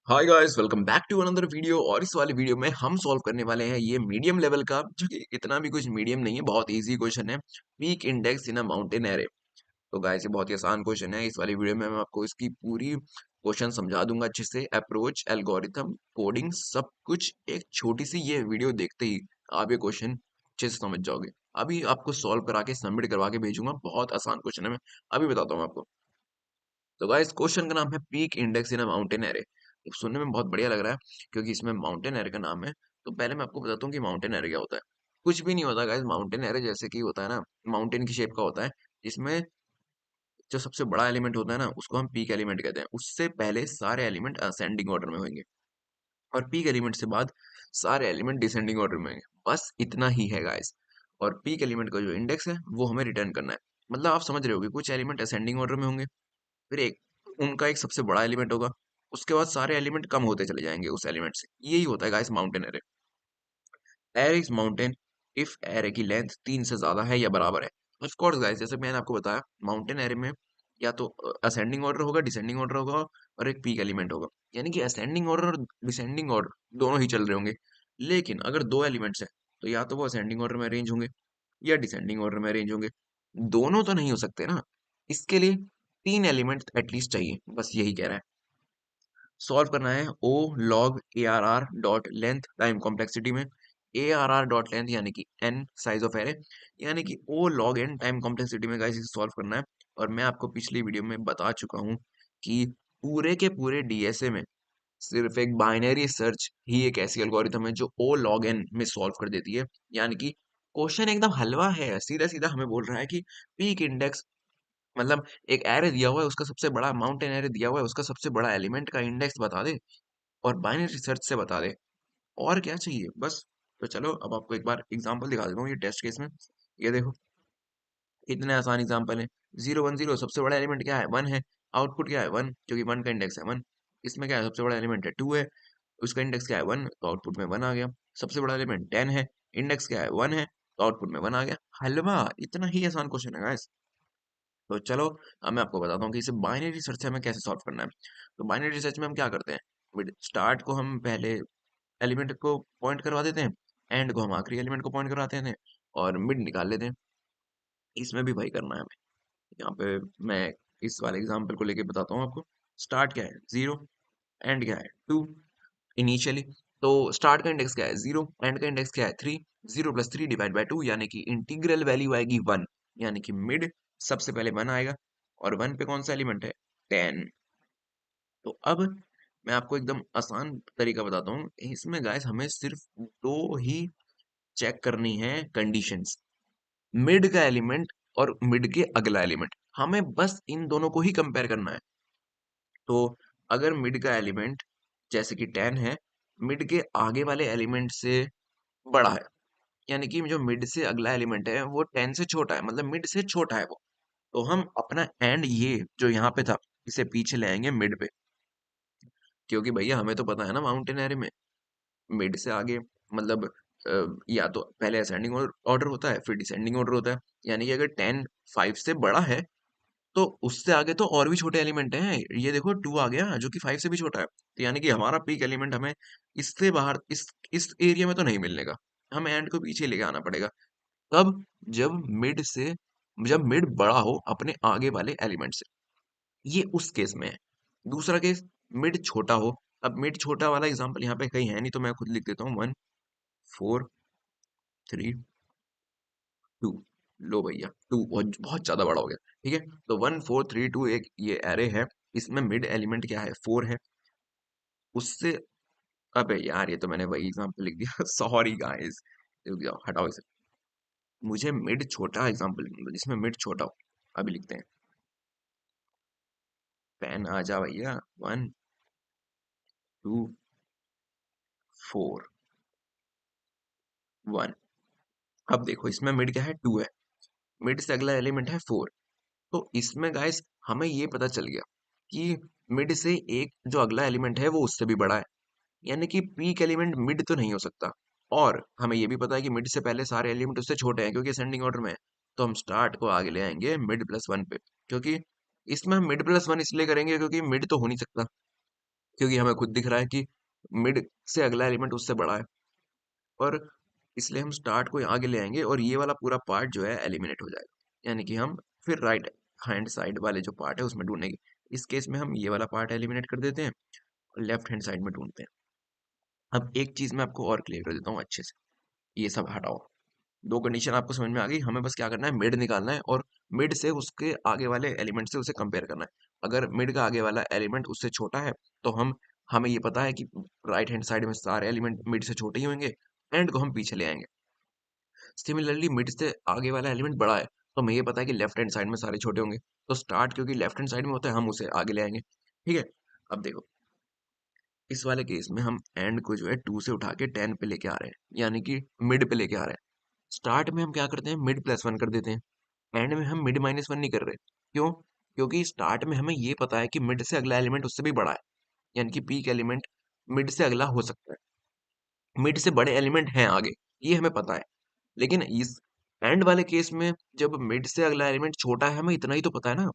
Hi guys, welcome back to another video. और इस वाले वीडियो में हम सॉल्व करने वाले हैं ये मीडियम लेवल का, जो कि इतना भी कुछ मीडियम नहीं है, बहुत इजी क्वेश्चन है। पीक इंडेक्स इन अ माउंटेन एरे। तो गाइस ये बहुत ही आसान क्वेश्चन है। इस वाली वीडियो में मैं आपको इसकी पूरी क्वेश्चन समझा दूंगा अच्छे से। अप्रोच, एल्गोरिथम, कोडिंग, सब कुछ एक छोटी सी ये वीडियो देखते ही आप ये क्वेश्चन अच्छे से समझ जाओगे। अभी आपको सॉल्व करा के सबमिट करवा के भेजूंगा। बहुत आसान क्वेश्चन है, मैं अभी बताता हूँ आपको। तो गाइस क्वेश्चन का नाम है पीक इंडेक्स इन अ माउंटेन एरे। तो सुनने में बहुत बढ़िया लग रहा है क्योंकि इसमें माउंटेन एरे का नाम है। तो पहले मैं आपको बताता हूँ कि माउंटेन एरे क्या होता है। कुछ भी नहीं होता गाइस। माउंटेन एरे जैसे कि होता है ना, माउंटेन की शेप का होता है, जिसमें जो सबसे बड़ा एलिमेंट होता है ना, उसको हम पीक एलिमेंट कहते हैं। उससे पहले सारे एलिमेंट असेंडिंग ऑर्डर में होंगे और पीक एलिमेंट से बाद सारे एलिमेंट डिसेंडिंग ऑर्डर में होंगे। बस इतना ही है गाइस। और पीक एलिमेंट का जो इंडेक्स है वो हमें रिटर्न करना है। मतलब आप समझ रहे हो कि कुछ एलिमेंट असेंडिंग ऑर्डर में होंगे, फिर एक उनका एक सबसे बड़ा एलिमेंट होगा, उसके बाद सारे एलिमेंट कम होते चले जाएंगे उस एलिमेंट से। यही होता है guys mountain array. Array is mountain if array की लेंथ 3 से ज्यादा है या बराबर है। ऑफ कोर्स गाइस, जैसे मैंने आपको बताया, माउंटेन एरे में या तो असेंडिंग ऑर्डर होगा, डिसेंडिंग ऑर्डर होगा, और एक पीक एलिमेंट होगा। यानी कि असेंडिंग ऑर्डर और डिसेंडिंग ऑर्डर दोनों ही चल रहे होंगे। लेकिन अगर दो एलिमेंट्स हैं तो या तो वो असेंडिंग ऑर्डर में अरेंज होंगे या डिसेंडिंग ऑर्डर में अरेंज होंगे। दोनों तो नहीं हो सकते ना। इसके लिए 3 एलिमेंट एटलीस्ट चाहिए, बस यही कह रहा है। सॉल्व करना है O log A R R dot length time complexity में। A R R dot length यानी कि एन साइज ऑफ एरे, यानी कि O log N time complexity में गाइस इसे सॉल्व करना है। और मैं आपको पिछली वीडियो में बता चुका हूँ कि पूरे के पूरे डीएसए में सिर्फ एक बाइनरी सर्च ही एक ऐसी एल्गोरिथम है जो ओ लॉग एन में सॉल्व कर देती है। यानी कि क्वेश्चन एकदम हलवा है, सीधा सीधा हमें बोल रहा है कि पीक इंडेक्स, मतलब एक एरे दिया हुआ है, उसका सबसे बड़ा माउंटेन एरे दिया हुआ है, उसका सबसे बड़ा एलिमेंट का इंडेक्स बता दे और बाइनरी सर्च से बता दे। और क्या चाहिए बस। तो चलो अब आपको एक बार एग्जांपल दिखा देता हूँ ये टेस्ट केस में। ये देखो, इतने आसान एग्जांपल है। 0 1 0 सबसे बड़ा एलिमेंट क्या है, 1 है। आउटपुट क्या है, 1, क्योंकि 1 का इंडेक्स है 1। इसमें क्या है, सबसे बड़ा एलिमेंट है 2 है, उसका इंडेक्स क्या है 1, तो आउटपुट में 1 आ गया। सबसे बड़ा एलिमेंट 10 है, इंडेक्स क्या है 1 है, तो आउटपुट में 1 आ गया। हलवा, इतना ही आसान क्वेश्चन है guys। तो चलो अब मैं आपको बताता हूँ कि इसे बाइनरी सर्च से हमें कैसे सॉल्व करना है। तो बाइनरी सर्च में हम क्या करते हैं, मिड स्टार्ट को हम पहले एलिमेंट को पॉइंट करवा देते हैं, एंड को हम आखिरी एलिमेंट को पॉइंट करवाते हैं और मिड निकाल लेते हैं। इसमें भी वही करना है हमें। यहाँ पे मैं इस वाले एग्जांपल को लेके बताता हूँ आपको। स्टार्ट क्या है 0, एंड क्या है 2 इनिशियली। तो स्टार्ट का इंडेक्स क्या है 0, एंड का इंडेक्स क्या है 3। 0 + 3 डिवाइड बाय 2 यानी कि इंटीग्रल वैल्यू आएगी 1। यानी कि मिड सबसे पहले 1 आएगा, और 1 पे कौन सा एलिमेंट है, 10। तो अब मैं आपको एकदम आसान तरीका बताता हूँ। इसमें गाइस हमें सिर्फ दो ही चेक करनी है कंडीशंस, मिड का एलिमेंट और मिड के अगला एलिमेंट। हमें बस इन दोनों को ही कंपेयर करना है। तो अगर मिड का एलिमेंट जैसे कि 10 है, मिड के आगे वाले एलिमेंट से बड़ा है, यानी कि जो मिड से अगला एलिमेंट है वो 10 से छोटा है, मतलब मिड से छोटा है वो, तो हम अपना एंड ये जो यहाँ पे था इसे पीछे ले आएंगे मिड पे। क्योंकि भैया हमें तो पता है ना, माउंटेन एरे में मिड से आगे मतलब या तो पहले असेंडिंग ऑर्डर होता है फिर डिसेंडिंग ऑर्डर होता है। यानी कि अगर 10 5 से बड़ा है तो उससे आगे तो और भी छोटे एलिमेंट हैं। ये देखो 2 आ गया जो कि 5 से भी छोटा है। तो यानी कि हमारा पीक एलिमेंट हमें इससे बाहर इस एरिया में तो नहीं मिलने का, हमें एंड को पीछे लेके आना पड़ेगा। तब जब मिड से जब मिड बड़ा हो अपने आगे वाले एलिमेंट से, ये उस केस में है। दूसरा केस, मिड छोटा हो। अब मिड छोटा वाला एग्जांपल यहाँ पे कहीं है नहीं, तो मैं खुद लिख देता हूँ 1 4 3 2। लो भैया 2 बहुत बहुत ज्यादा बड़ा हो गया। ठीक है, तो 1 4 3 2 एक ये एरे है। इसमें मिड एलिमेंट क्या है, 4 है। उससे, अबे यार ये तो मैंने वही एग्जांपल लिख दिया सॉरी गाइस। हटाओ इसे। मुझे मिड छोटा एग्जांपल जिसमें मिड छोटा हो अभी लिखते हैं। पेन आ जा भैया। 1 2 4 1। अब देखो इसमें मिड क्या है, 2 है। मिड से अगला एलिमेंट है 4। तो इसमें गाइस हमें ये पता चल गया कि मिड से एक जो अगला एलिमेंट है वो उससे भी बड़ा है। यानी कि पीक एलिमेंट मिड तो नहीं हो सकता। और हमें ये भी पता है कि मिड से पहले सारे एलिमेंट उससे छोटे हैं क्योंकि असेंडिंग ऑर्डर में है। तो हम स्टार्ट को आगे ले आएंगे मिड +1 पे, क्योंकि इसमें हम मिड +1 इसलिए करेंगे क्योंकि मिड तो हो नहीं सकता। क्योंकि हमें खुद दिख रहा है कि मिड से अगला एलिमेंट उससे बड़ा है, और इसलिए हम स्टार्ट को आगे ले आएंगे और ये वाला पूरा पार्ट जो है एलिमिनेट हो जाएगा, यानी कि हम फिर राइट हैंड साइड वाले जो पार्ट है उसमें ढूंढेंगे। इस केस में हम ये वाला पार्ट एलिमिनेट कर देते हैं और लेफ्ट हैंड साइड में ढूंढते हैं। अब एक चीज मैं आपको और क्लियर कर देता हूँ अच्छे से, ये सब हटाओ। दो कंडीशन आपको समझ में आ गई, हमें बस क्या करना है, मिड निकालना है और मिड से उसके आगे वाले एलिमेंट से उसे कंपेयर करना है। अगर मिड का आगे वाला एलिमेंट उससे छोटा है तो हमें ये पता है कि राइट हैंड साइड में सारे एलिमेंट मिड से छोटे ही होंगे, एंड को हम पीछे ले आएंगे। सिमिलरली मिड से आगे वाला एलिमेंट बड़ा है तो हमें ये पता है कि लेफ्ट हैंड साइड में सारे छोटे होंगे, तो स्टार्ट क्योंकि लेफ्ट हैंड साइड में होता है हम उसे आगे ले आएंगे। ठीक है, अब देखो इस वाले केस में हम एंड को जो है 2 से उठा के 10 पे लेके आ रहे हैं, यानी कि मिड पे लेके आ रहे हैं। स्टार्ट में हम क्या करते हैं, मिड प्लस वन कर देते हैं। एंड में हम मिड माइनस वन नहीं कर रहे। क्यों? क्योंकि स्टार्ट में हमें ये पता है कि मिड से अगला एलिमेंट उससे भी बड़ा है, यानी कि पीक एलिमेंट मिड से अगला हो सकता है, मिड से बड़े एलिमेंट हैं आगे, ये हमें पता है। लेकिन इस एंड वाले केस में जब मिड से अगला एलिमेंट छोटा है, हमें इतना ही तो पता है ना,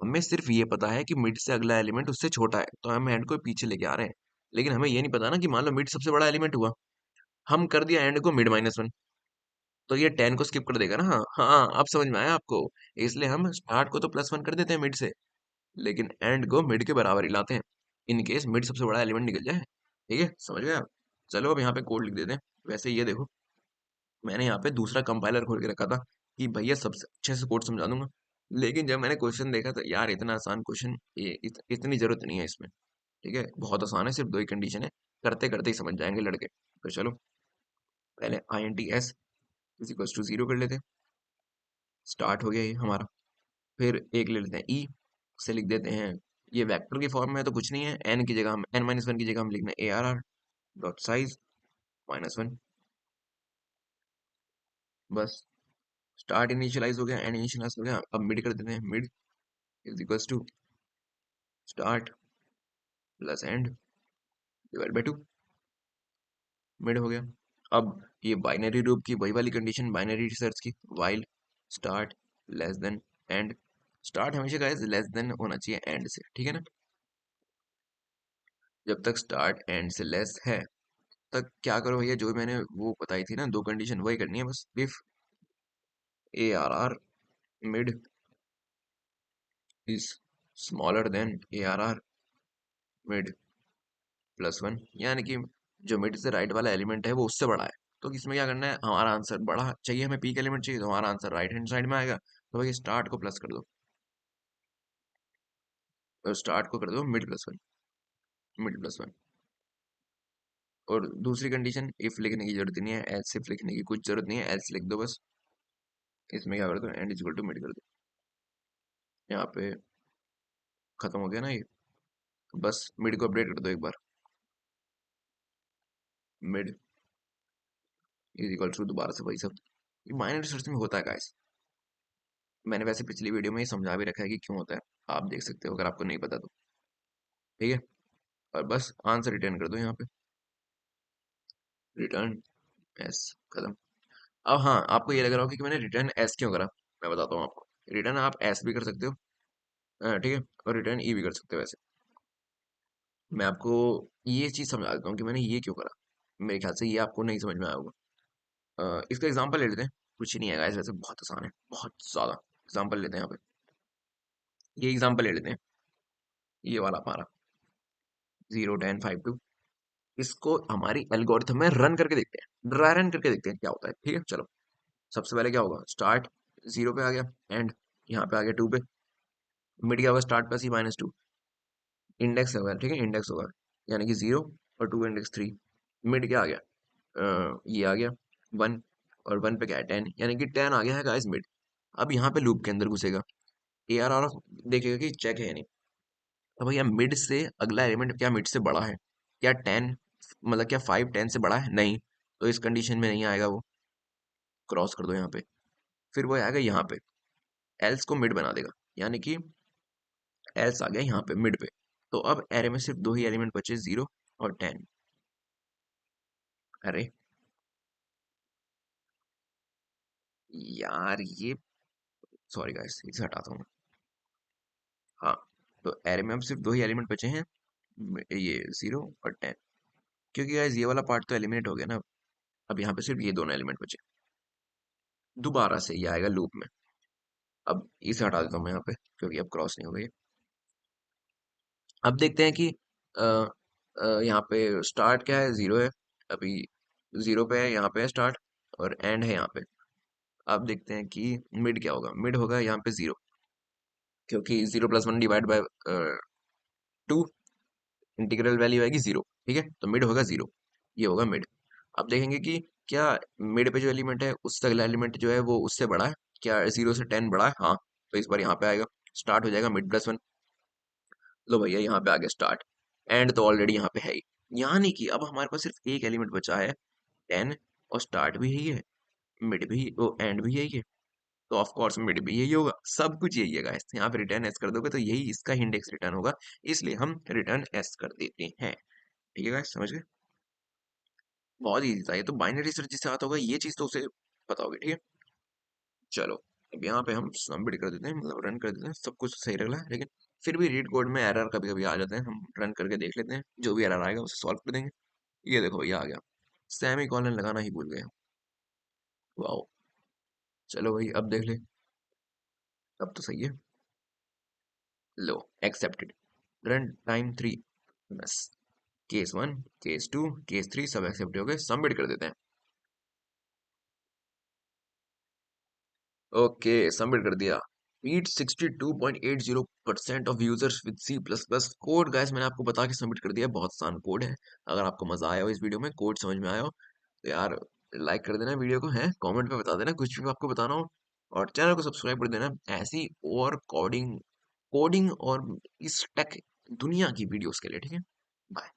हमें सिर्फ ये पता है कि मिड से अगला एलिमेंट उससे छोटा है, तो हम एंड को पीछे लेके आ रहे हैं। लेकिन हमें ये नहीं पता ना कि मान लो मिड सबसे बड़ा एलिमेंट हुआ, हम कर दिया एंड को मिड माइनस वन, तो ये 10 को स्किप कर देगा ना। हाँ हाँ, अब समझ में आया आपको। इसलिए हम स्टार्ट को तो प्लस वन कर देते हैं मिड से, लेकिन एंड को मिड के बराबर ही लाते हैं, इन केस मिड सबसे बड़ा एलिमेंट निकल जाए। ठीक है, समझ गए आप? चलो अब यहाँ पे कोड लिख देते हैं। वैसे ये देखो, मैंने यहाँ पे दूसरा कंपाइलर खोल के रखा था कि भैया सबसे अच्छे से कोड समझा दूंगा, लेकिन जब मैंने क्वेश्चन देखा तो यार इतना आसान क्वेश्चन, ये इतनी जरूरत नहीं है इसमें। ठीक है, बहुत आसान है, सिर्फ दो ही कंडीशन है, करते करते ही समझ जाएंगे लड़के। तो चलो पहले I N T S is equal to zero कर लेते हैं, स्टार्ट हो गया ये हमारा। फिर एक ले लेते हैं ई, से लिख देते हैं, ये वेक्टर की फॉर्म में है तो कुछ नहीं है, एन की जगह हम एन माइनस वन की जगह हम लिखना है ए R R dot size minus one. बस स्टार्ट इनिशियलाइज हो गया, एंड इनिशियलाइज हो गया। अब मिड कर देते हैं, mid is equals to start plus end divide by two, mid हो गया। अब ये बाइनरी रूप की वही वाली कंडीशन बाइनरी सर्च की, while start less than end. Start हमेशा गाइस लेस देन होना चाहिए एंड से, ठीक है ना। जब तक स्टार्ट एंड से लेस है तक क्या करो भैया, जो मैंने वो बताई थी ना दो कंडीशन, वही करनी है बस। If A R R mid is smaller than A R R mid plus one, यानी कि जो मिड से राइट वाला एलिमेंट है वो उससे बड़ा है, तो इसमें क्या करना है, हमारा आंसर बड़ा चाहिए, हमें पीक एलिमेंट चाहिए, तो हमारा आंसर राइट हैंड साइड में आएगा। तो भाई स्टार्ट को प्लस कर दो, और स्टार्ट को कर दो mid plus one, mid plus one. और दूसरी कंडीशन इफ लिखने की जरूरत नहीं है, एल्स इफ लिखने की कुछ जरूरत नहीं है, एल्स लिख दो बस। इसमें क्या कर दो, end is equal to mid कर दो। यहाँ पे खत्म हो गया ना ये, बस मिड को अपडेट कर दो एक बार, मिड इज इक्वल टू दोबारा से वही सब। ये माइनर रिसर्च में होता है गाइस, मैंने वैसे पिछली वीडियो में ही समझा भी रखा है कि क्यों होता है, आप देख सकते हो अगर आपको नहीं पता तो। ठीक है, और बस आंसर रिटर्न कर दो यहाँ पे, रिटर्न एस, खत्म। अब हाँ, आपको ये लग रहा होगा कि मैंने रिटर्न एस क्यों करा, मैं बताता हूँ आपको। रिटर्न आप एस भी कर सकते हो, ठीक है, और रिटर्न ई भी कर सकते हो। वैसे मैं आपको ये चीज़ समझा देता हूँ कि मैंने ये क्यों करा, मेरे ख्याल से ये आपको नहीं समझ में आया होगा। इसका एग्जांपल ले लेते हैं, कुछ ही नहीं है गाइस, वैसे बहुत आसान है, बहुत ज़्यादा। एग्जांपल लेते हैं यहाँ पे, ये एग्जांपल ले लेते हैं, ये वाला हमारा 0 10 5 2। इसको हमारी एल्गोरिथम में रन करके देखते हैं, ड्राई रन करके देखते हैं क्या होता है। ठीक है, चलो सबसे पहले क्या होगा, स्टार्ट जीरो पे आ गया, एंड यहाँ पे आ गया टू पे, मिड क्या होगा, start plus E minus two, index होगा, ठीक है, इंडेक्स होगा, यानी कि जीरो और टू इंडेक्स थ्री। मिड क्या आ गया, ये आ गया वन, और वन पे क्या है, टेन, यानी कि टेन आ गया है गाइस मिड। अब यहाँ पे लूप के अंदर घुसेगा, ए आर आर देखेगा कि चेक है या नहीं। तो भैया मिड से अगला एलिमेंट क्या मिड से बड़ा है, क्या टेन, मतलब क्या फाइव टेन से बड़ा है, नहीं, तो इस कंडीशन में नहीं आएगा वो, क्रॉस कर दो यहाँ पे। फिर वो आएगा यहाँ पे, एल्स को मिड बना देगा, यानी कि एल्स आ गया यहाँ पे मिड पे। तो अब एरे में सिर्फ दो ही एलिमेंट बचे, जीरो और टेन। अरे यार ये, सॉरी गाइस, इसे हटाता हूँ मैं। हाँ, तो एरे में अब सिर्फ दो ही एलिमेंट बचे हैं, ये 0 और 10, क्योंकि गाइस ये वाला पार्ट तो एलिमिनेट हो गया ना। अब यहाँ पे सिर्फ ये दोनों एलिमेंट बचे, दोबारा से ये आएगा लूप में। अब इसे हटा देता हूँ मैं यहाँ पे, क्योंकि अब क्रॉस नहीं हो गई। अब देखते हैं कि यहाँ पे स्टार्ट क्या है, 0 है अभी, 0 पे है, यहाँ पे है स्टार्ट, और एंड है यहाँ पे। अब देखते हैं कि मिड क्या होगा। मिड होगा यहाँ पे 0, क्योंकि 0 + 1 डिवाइड बाय 2, इंटीग्रल वैल्यू आएगी 0। ठीक है, तो मिड होगा 0, ये होगा मिड। अब देखेंगे कि क्या मिड पे जो एलिमेंट है उससे अगला एलिमेंट जो है वो उससे बड़ा है, क्या 0 से 10 बड़ा है, हाँ, तो इस बार यहाँ पे आएगा, स्टार्ट हो जाएगा मिड + 1। लो भैया यहाँ पे आ गया स्टार्ट, एंड तो ऑलरेडी यहाँ पे है ही, यानी कि अब हमारे पास सिर्फ एक एलिमेंट बचा है 10, और स्टार्ट भी यही है, मिड भी, वो एंड भी यही है, तो ऑफ कोर्स मिड भी यही होगा, सब कुछ यही है गाइस। यहाँ पे रिटर्न एस कर दोगे तो यही इसका इंडेक्स रिटर्न होगा, इसलिए हम रिटर्न एस कर देते हैं। ठीक है गाइस, समझ गए, बहुत ईजी था ये तो, बाइनरी सर्च जिसे आता होगा ये चीज तो उसे पता होगी। ठीक है, चलो अब यहाँ पे हम सबमिट कर देते हैं, मतलब रन कर देते हैं, सब कुछ सही लग रहा है, लेकिन फिर भी रीड कोड में एरर कभी कभी आ जाते हैं, हम रन करके देख लेते हैं, जो भी एरर आएगा उसे सॉल्व कर देंगे। ये देखो ये आ गया, सेमी कॉलन लगाना ही भूल गए। वाओ, चलो भाई अब देख ले, अब तो सही है। लो, एक्सेप्टेड, रन टाइम 3, बस केस 1, केस 2, केस 3 सब एक्सेप्ट हो गए, सबमिट कर देते हैं। ओके, सबमिट कर दिया। मीट 62.80% of users with C++ code. Guys मैंने आपको बता के सबमिट कर दिया, बहुत आसान कोड है। अगर आपको मजा आया हो इस वीडियो में, कोड समझ में आया हो, तो यार लाइक कर देना वीडियो को, है कमेंट में बता देना कुछ भी आपको बताना हो, और चैनल को सब्सक्राइब कर देना ऐसी और कोडिंग कोडिंग और इस टेक दुनिया की वीडियोस के लिए। ठीक है, बाय।